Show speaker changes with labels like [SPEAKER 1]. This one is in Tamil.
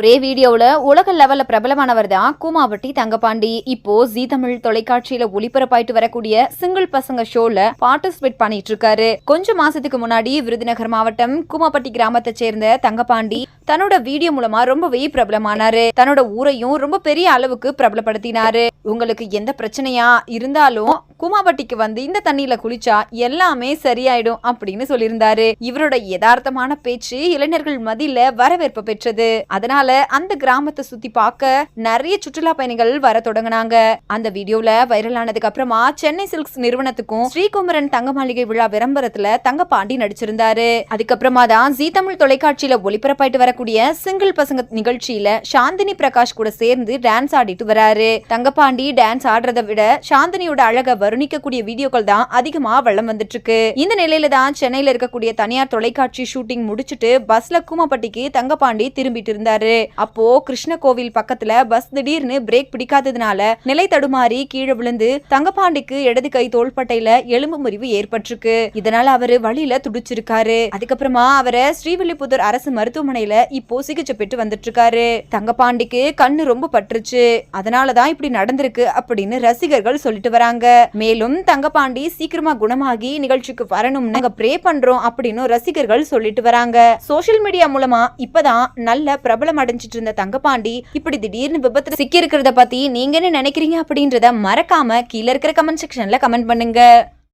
[SPEAKER 1] ஒரே வீடியோல உலக லெவல்ல பிரபலமானவர் தான் கூமாவட்டி தங்கபாண்டி. இப்போ ஜீ தமிழ் தொலைக்காட்சியில ஒளிபரப்பாயிட்டு வரக்கூடிய சிங்கிள் பசங்க ஷோல பார்ட்டிசிபேட் பண்ணிட்டு இருக்காரு. கொஞ்சம் மாசத்துக்கு முன்னாடி விருதுநகர் மாவட்டம் கூமாப்பட்டி கிராமத்தை சேர்ந்த தங்கபாண்டி தன்னோட வீடியோ மூலமா ரொம்பவே பிரபலமானாரு. தன்னோட ஊரையும் ரொம்ப பெரிய அளவுக்கு பிரபலப்படுத்தினாரு. உங்களுக்கு எந்த பிரச்சனையா இருந்தாலும் கூமாப்பட்டிக்கு வந்து இந்த தண்ணியில குளிச்சா எல்லாமே சரியாயிடும் அப்படின்னு சொல்லியிருந்தாரு. இவரோட யதார்த்தமான பேச்சு இளைஞர்கள் மத்தியில வரவேற்பு பெற்றது. அதனால அந்த கிராமத்தை சுத்தி பார்க்க நிறைய சுற்றுலா பயணிகள் வர தொடங்கினாங்க. அந்த வீடியோல வைரல் ஆனதுக்கு அப்புறமா சென்னை சில்க்ஸ் நிறுவனத்துக்கும் ஸ்ரீகுமரன் தங்க மாளிகை விழா விளம்பரத்துல தங்கபாண்டி நடிச்சிருந்தாரு. அதுக்கப்புறமா தான் ஜீ தமிழ் தொலைக்காட்சியில ஒளிபரப்பாயிட்டு வரக்கூடிய சிங்கிள் பசங்க நிகழ்ச்சியில சாந்தினி பிரகாஷ் கூட சேர்ந்து டான்ஸ் ஆடிட்டு வராரு. தங்கபாண்டி டான்ஸ் ஆடுறதை விட சாந்தினியோட அழக வருணிக்கக்கூடிய வீடியோக்கள் தான் அதிகமா வளம் வந்துட்டு இருக்கு. இந்த நிலையில தான் சென்னையில இருக்கக்கூடிய தனியார் தொலைக்காட்சி ஷூட்டிங் முடிச்சிட்டு பஸ்ல கூமாப்பட்டிக்கு தங்கபாண்டி திரும்பிட்டு இருந்தாரு. அப்போ கிருஷ்ண கோவில் பக்கத்துல பஸ் திடீர்னு பிரேக் பிடிக்காததுனால நிலை தடுமாறி கீழே விழுந்து தங்கபாண்டிக்கு இடது கை தோள்பட்டையில எலும்பு முறிவு ஏற்பட்டிருக்கு. இதனால அவரு வழியில துடிச்சிருக்காரு. அதுக்கப்புறமா அவரை ஸ்ரீவில்லிபுத்தூர் அரசு மருத்துவமனையில இப்போ சிகிச்சை பெற்று வந்துட்டு இருக்காரு. தங்கபாண்டிக்கு கண்ணு ரொம்ப பற்றுச்சு, அதனாலதான் இப்படி நடந்திருக்கு அப்படின்னு ரசிகர்கள் சொல்லிட்டு வராங்க. மேலும் தங்கபாண்டி சீக்கிரமா குணமாகி நிகழ்ச்சிக்கு வரணும்னு நாங்க ப்ரே பண்றோம் அப்படின்னு ரசிகர்கள் சொல்லிட்டு வராங்க. சோசியல் மீடியா மூலமா இப்பதான் நல்ல பிரபலம் அடைஞ்சிட்டு இருந்த தங்கபாண்டி இப்படி திடீர்னு விபத்துல சிக்கி இருக்கிறத பத்தி நீங்க என்ன நினைக்கிறீங்க அப்படின்றத மறக்காம கீழே இருக்கிற கமெண்ட் செக்ஷன்ல கமெண்ட் பண்ணுங்க.